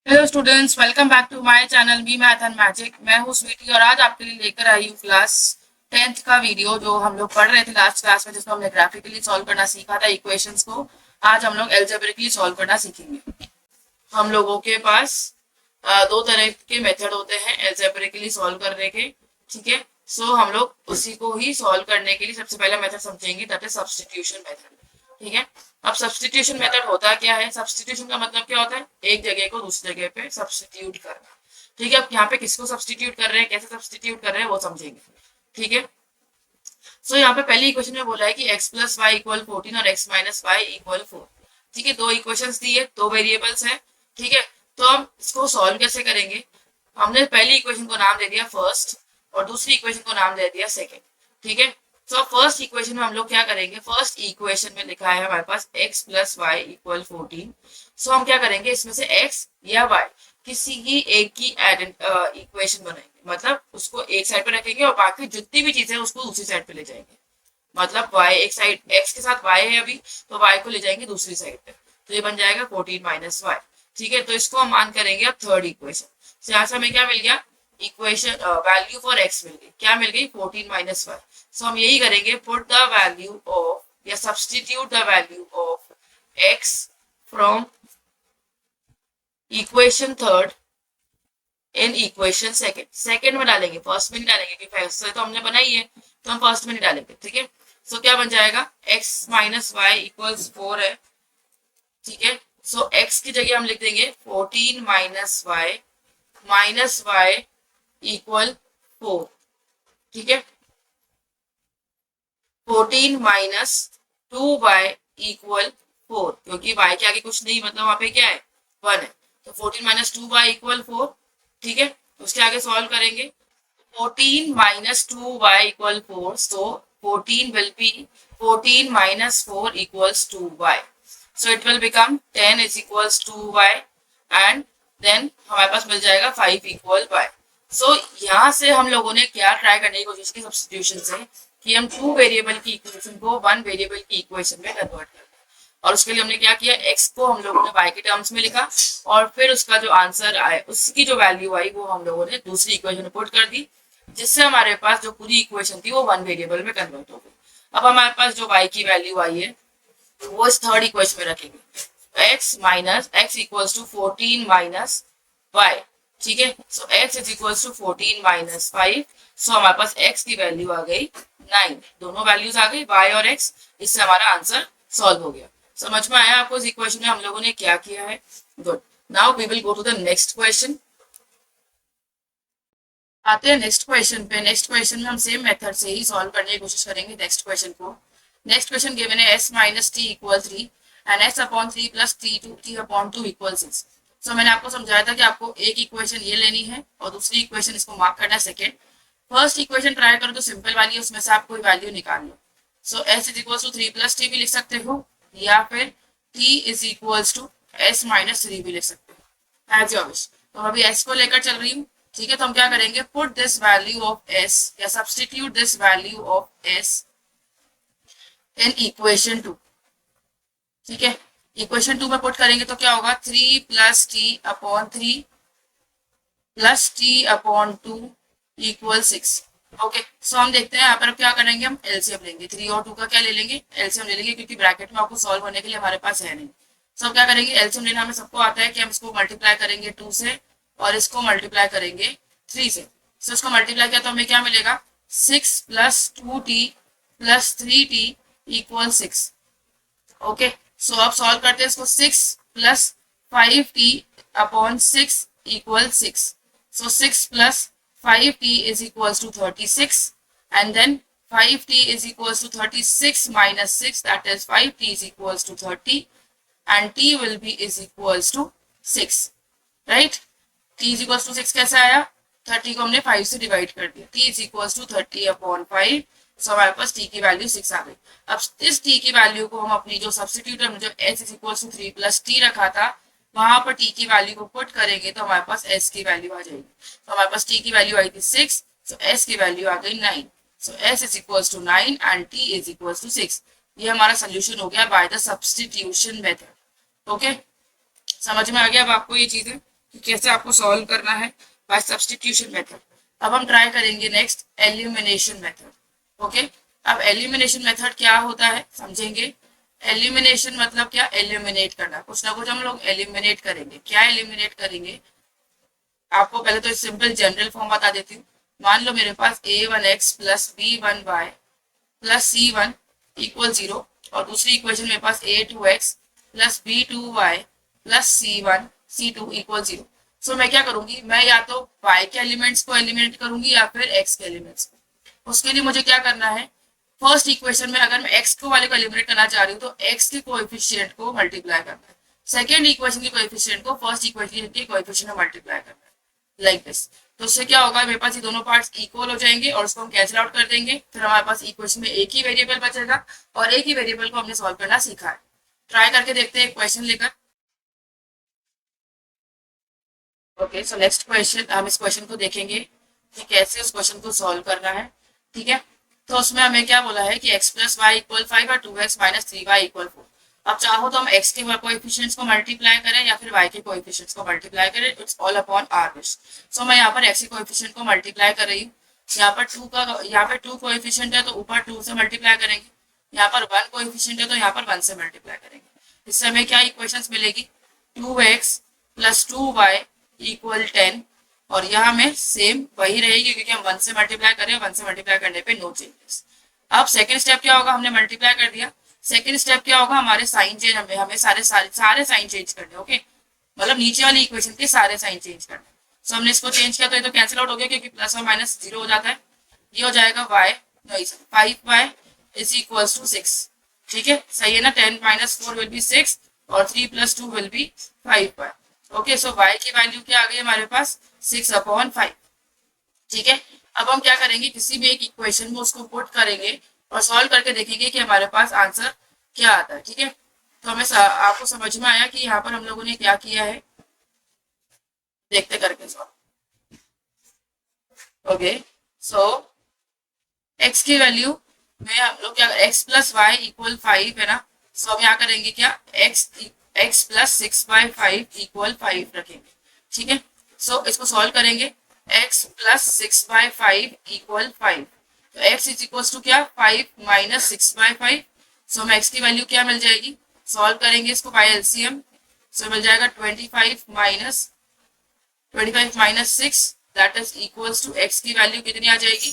Hello students, welcome back to my channel B math and magic. मैं हूँ स्वीटी और आज आपके लिए लेकर आई हूँ क्लास 10th का वीडियो जो हम लोग पढ़ रहे थे लास्ट क्लास में, जिसमें हमने ग्राफिकली सॉल्व करना सीखा था इक्वेशंस को। आज हम लोग एल्जेब्रिकली सॉल्व करना सीखेंगे। हम लोगों के पास दो तरह के मेथड होते हैं एल्जेब्रिकली सॉल्व करने के। ठीक है, सो हम लोग उसी को ही सॉल्व करने के लिए सबसे पहला मेथड समझेंगे, दैट इज सब्स्टिट्यूशन मेथड। ठीक है, अब सब्स्टिट्यूशन मेथड होता क्या है? सब्स्टिट्यूशन का मतलब क्या होता है? एक जगह को दूसरी जगह पे सब्स्टिट्यूट करना। ठीक है, अब यहाँ पे किसको सब्स्टिट्यूट कर रहे हैं, कैसे सब्स्टिट्यूट कर रहे हैं वो समझेंगे। ठीक है, सो यहाँ पे पहली इक्वेशन में बोला है कि x प्लस वाई इक्वल 14 और x माइनस वाई इक्वल 4। ठीक है, दो इक्वेशंस दी है, दो वेरिएबल्स है। ठीक है, तो हम इसको सॉल्व कैसे करेंगे? हमने पहली इक्वेशन को नाम दे दिया फर्स्ट और दूसरी इक्वेशन को नाम दे दिया सेकेंड। ठीक है, तो फर्स्ट इक्वेशन में हम लोग क्या करेंगे? फर्स्ट इक्वेशन में लिखा है हमारे पास x प्लस वाई इक्वल 14। सो हम क्या करेंगे, इसमें से x या y किसी की एक की इक्वेशन बनाएंगे, मतलब उसको एक साइड पे रखेंगे और बाकी जितनी भी चीजें उसको दूसरी साइड पे ले जाएंगे। मतलब y एक साइड, x के साथ y है अभी, तो y को ले जाएंगे दूसरी साइड पे, तो ये बन जाएगा 14 माइनस वाई। ठीक है, तो इसको हम मान करेंगे अब थर्ड इक्वेशन। तो यहाँ से हमें क्या मिल गया? इक्वेशन वैल्यू फॉर x मिल गई। क्या मिल गई? 14 माइनस वाई। सो हम यही करेंगे, पुट द वैल्यू ऑफ या substitute the value of x from equation third in equation second. Second में डालेंगे, फर्स्ट में नहीं डालेंगे क्योंकि फर्स्ट तो हमने बनाई है, तो हम फर्स्ट में नहीं डालेंगे। ठीक है, सो क्या बन जाएगा? x माइनस वाई इक्वल्स 4 है। ठीक है, सो x की जगह हम लिख देंगे 14 माइनस वाई इक्वल 4। ठीक है, 14 माइनस 2y इक्वल 4, क्योंकि y के आगे कुछ नहीं, मतलब वहां पे क्या है? 1 है, तो 14 माइनस 2y इक्वल 4। ठीक है, उसके आगे सॉल्व करेंगे। 14 minus 2y equal 4, so 14 will be 14 minus 4 equals 2y. So it will become 10 is equals 2y and then हमारे पास मिल जाएगा 5 equal y. So यहाँ से हम लोगों ने क्या ट्राई करने की कोशिश की सब्स्टिट्यूशन से, कि हम टू वेरिएबल की इक्वेशन को वन वेरिएबल की इक्वेशन में कन्वर्ट कर, और उसके लिए हमने क्या किया? x को हम लोगों ने y के टर्म्स में लिखा और फिर उसका जो आंसर आया, उसकी जो वैल्यू आई वो हम लोगों ने दूसरी इक्वेशन में पुट कर दी, जिससे हमारे पास जो पूरी इक्वेशन थी वो वन वेरिएबल में कन्वर्ट हो गई। अब हमारे पास जो y की वैल्यू आई है वो इस थर्ड इक्वेशन में रखेंगे, x equals to 14 minus y। ठीक है, so x is equals to 14 minus 5। सो हमारे पास x की वैल्यू आ गई 9। दोनों वैल्यूज आ गई, y और x। इससे हमारा आंसर सॉल्व हो गया। समझ में आया आपको इस इक्वेशन में हम लोगों ने क्या किया है? Good, now we will go to the next question. आते हैं नेक्स्ट क्वेश्चन पे। नेक्स्ट क्वेश्चन में हम सेम मेथड से ही सॉल्व करने की कोशिश करेंगे नेक्स्ट क्वेश्चन को। नेक्स्ट क्वेश्चन गिवन है s minus T equal 3 and s upon 3 plus t upon 2 equal 6। सो मैंने आपको समझाया था कि आपको एक इक्वेशन ये लेनी है और दूसरी इक्वेशन इसको मार्क करना है सेकेंड। फर्स्ट इक्वेशन ट्राई करो तो सिंपल वाली है, उसमें से आप कोई वैल्यू निकाल लो। So s is equal to 3 plus t भी लिख सकते हो, या फिर t is equal to s minus 3 भी लिख सकते हो, एज योर विश। तो अभी s को लेकर चल रही हूँ। ठीक है, तो हम क्या करेंगे? Put this value of s या substitute this value of s in equation 2। ठीक है, इक्वेशन 2 में पुट करेंगे तो क्या होगा? 3 plus t upon 3 plus t upon 2 equal 6। Okay, so हम देखते हैं यहाँ पर क्या करेंगे, हम एलसीएम लेंगे। 3 और 2 का क्या ले लेंगे? एलसीएम ले लेंगे, क्योंकि ब्रैकेट में आपको सॉल्व होने के लिए हमारे पास है नहीं। सो क्या करेंगे? एलसीएम लेना हमें सबको आता है कि हम इसको मल्टीप्लाई करेंगे 2 से और इसको मल्टीप्लाई करेंगे 3 से। सो इसको मल्टीप्लाई किया तो हमें क्या मिलेगा? 6 plus 2t plus 3t equal 6। Okay, so अब सॉल्व करते हैं इसको। 6 plus 5t upon 6 equal 6। So 6 plus 5t is equals to 36, and then 5t is equals to 36 minus 6, that is 5t is equals to 30, and t will be is equals to 6, right? t is equals to 6 कैसे आया? 30 को हमने 5 से divide कर दिया, t is equals to 30 upon 5। सो हमारे पास t की वैल्यू 6 आ गई। अब इस t की वैल्यू को हम अपनी जो सब्सटीट्यूट में जो s is equals to 3 plus t रखा था वहां पर t की वैल्यू को पुट करेंगे तो हमारे पास s की वैल्यू आ जाएगी। तो हमारे पास t की वैल्यू आई थी 6, सो s की वैल्यू आ गई 9। So s is equals to 9 and t is equals to 6। ये हमारा सोल्यूशन हो गया by the substitution method. Okay, समझ में आ गया अब आपको ये चीजें? कि कैसे आपको सॉल्व करना है बाय सब्स्टिट्यूशन मेथड। अब हम ट्राई करेंगे नेक्स्ट एलिमिनेशन मेथड। ओके, अब एलिमिनेशन मेथड क्या होता है समझेंगे। एलिमिनेशन मतलब क्या, एलिमिनेट करना, कुछ ना कुछ हम लोग एलिमिनेट करेंगे। क्या एलिमिनेट करेंगे, आपको पहले तो सिंपल जनरल फॉर्म बता देती हूँ। मान लो मेरे पास a1x plus b1y plus c1 equal 0 और दूसरी इक्वेशन मेरे पास a2x plus b2y plus c2 equal 0। सो मैं क्या करूंगी, मैं या तो y के एलिमेंट्स को एलिमिनेट करूंगी या फिर x के एलिमेंट्स को। उसके लिए मुझे क्या करना है, फर्स्ट इक्वेशन में अगर मैं x को वाले को एलिमिनेट करना चाह रही हूँ तो x के कोएफिशिएंट को मल्टीप्लाई करना है, सेकेंड इक्वेशन के कोएफिशिएंट को फर्स्ट इक्वेशन के कोएफिशिएंट में मल्टीप्लाई करना है, लाइक दिस। तो उससे क्या होगा, मेरे पास ये दोनों पार्ट्स इक्वल हो जाएंगे और उसको हम कैंसिल आउट कर देंगे। फिर हमारे पास इक्वेशन में एक ही वेरिएबल बचेगा और एक ही वेरिएबल को हमने सॉल्व करना सीखा है। ट्राई करके देखते हैं क्वेश्चन लेकर। ओके, सो नेक्स्ट क्वेश्चन, हम इस क्वेश्चन को देखेंगे कि कैसे उस क्वेश्चन को सॉल्व करना है। ठीक है, तो उसमें हमें क्या बोला है कि x प्लस वाई इक्वल 5 और 2x माइनस 3y इक्वल 4। अब चाहो तो हम x के कोएफिशिएंट्स को मल्टीप्लाई करें या फिर y के कोएफिशिएंट्स को मल्टीप्लाई करें, it's all upon our wish. So मैं यहाँ पर x के कोएफिशिएंट को मल्टीप्लाई कर रही हूँ। यहाँ पर 2 कोएफिशिएंट है तो ऊपर 2 से मल्टीप्लाई करेंगे, यहाँ पर 1 कोएफिशिएंट है तो यहाँ पर 1 से मल्टीप्लाई करेंगे। इससे हमें क्या इक्वेशंस मिलेगी, 2x प्लस 2y इक्वल 10 और यहाँ में सेम वही रहेगी क्योंकि हम 1 से मल्टीप्लाई करें, 1 से मल्टीप्लाई करने पे नो चेंजेस। अब सेकंड स्टेप क्या होगा, हमने मल्टीप्लाई कर दिया, सेकंड स्टेप क्या होगा, हमारे साइन चेंज, हमें सारे साइन चेंज करने। ओके, मतलब नीचे वाली इक्वेशन के सारे साइन चेंज करने। सो हमने इसको चेंज किया तो ये तो कैंसिल आउट हो गया क्योंकि प्लस और माइनस 0 हो जाता है। ये हो जाएगा y 5y is equals to 6। ठीक है, सही है ना, 10 माइनस 4 विल बी 6 और 3 plus 2 will be 5y। Okay, so y की वैल्यू क्या आ गई हमारे पास, 6/5। ठीक है, अब हम क्या करेंगे, किसी भी एक इक्वेशन में उसको पुट करेंगे और सॉल्व करके देखेंगे कि हमारे पास आंसर क्या आता है। ठीक है, तो हमें आपको समझ में आया कि यहाँ पर हम लोगों ने क्या किया है, देखते करके सॉल्व। ओके, सो x की वैल्यू में हम लोग क्या, x प्लस वाई इक्वल 5 है ना, सो हम यहाँ करेंगे क्या, x प्लस 6/5 इक्वल 5 रखेंगे। ठीक है, सो इसको सॉल्व करेंगे, x प्लस 6/5 इक्वल 5, तो x इज इक्वल टू क्या, 5 माइनस 6/5। सो हमें x की वैल्यू क्या मिल जाएगी, सॉल्व करेंगे इसको बाय एलसीएम, सो मिल जाएगा 25 minus 6 that is equals to x की वैल्यू कितनी आ जाएगी,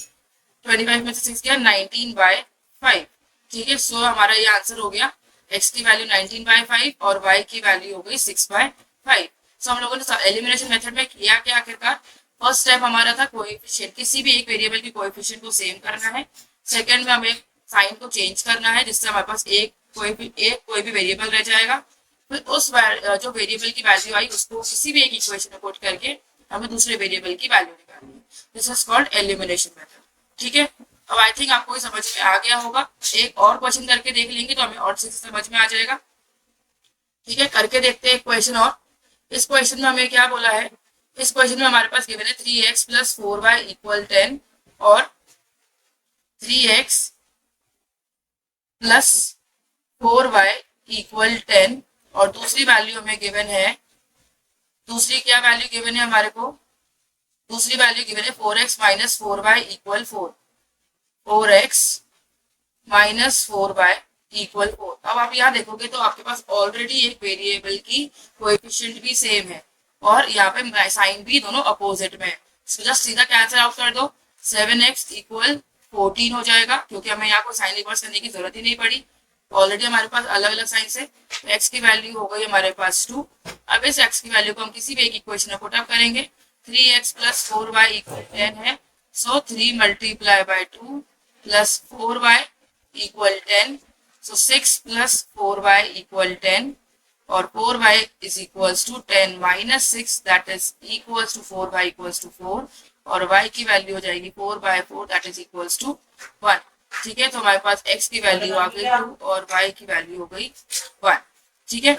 25 में से 6 किया 19/5। ठीक है, सो हमारा ये आंसर हो गया, x की वैल्यू 19/5 और y की वैल्यू हो गई 6/5। सो हम लोगों ने एलिमिनेशन मेथड में किया क्या, आखिरकार फर्स्ट स्टेप हमारा था कोएफिशिएंट, किसी भी एक वेरिएबल के कोएफिशिएंट को सेम करना है। सेकंड में हमें साइन को चेंज करना है जिससे हमारे पास कोई भी वेरिएबल रह जाएगा। फिर उस जो वेरिएबल की वैल्यू आई उसको किसी भी एक इक्वेशन में पुट करके हमें दूसरे वेरिएबल की वैल्यू निकालनी है। This is called elimination method. ठीक है, अब आई थिंक आपको समझ में आ गया होगा। एक और क्वेश्चन करके देख लेंगे तो हमें और चीज समझ में आ जाएगा। ठीक है, करके देखते हैं एक क्वेश्चन और। इस क्वेश्चन में हमें क्या बोला है, इस क्वेश्चन में हमारे पास गिवन है 3x प्लस 4y इक्वल 10 और 3x प्लस 4y इक्वल 10 और दूसरी वैल्यू हमें गिवन है, दूसरी क्या वैल्यू गिवन है हमारे को, दूसरी वैल्यू गिवन है 4x minus 4y equal 4, 4x minus 4y equal 4। अब आप यहाँ देखोगे तो आपके पास ऑलरेडी एक वेरिएबल की कोएफिशिएंट भी सेम है और यहाँ पे साइन भी दोनों अपोजिट में है। जस्ट सीधा कैंसिल आउट कर दो, 7x इक्वल 14 हो जाएगा क्योंकि हमें यहाँ को साइन रिवर्स करने की जरूरत ही नहीं पड़ी, ऑलरेडी हमारे पास अलग अलग साइन से। तो x की वैल्यू हो गई हमारे पास 2। अब इस x की वैल्यू को हम किसी भी एक इक्वेशन में पुट अप करेंगे, 3x प्लस 4y इक्वल 10 है, सो 3 multiply by 2 plus 4y equal 10, so 6 plus 4y equal 10 और 4y is equals to 10 minus 6 that is equals to 4y equals to 4 और y की वैल्यू हो जाएगी 4/4 that is equals to 1। ठीक है, तो हमारे पास x की वैल्यू आ गई 2 और y की वैल्यू हो गई 1। ठीक है।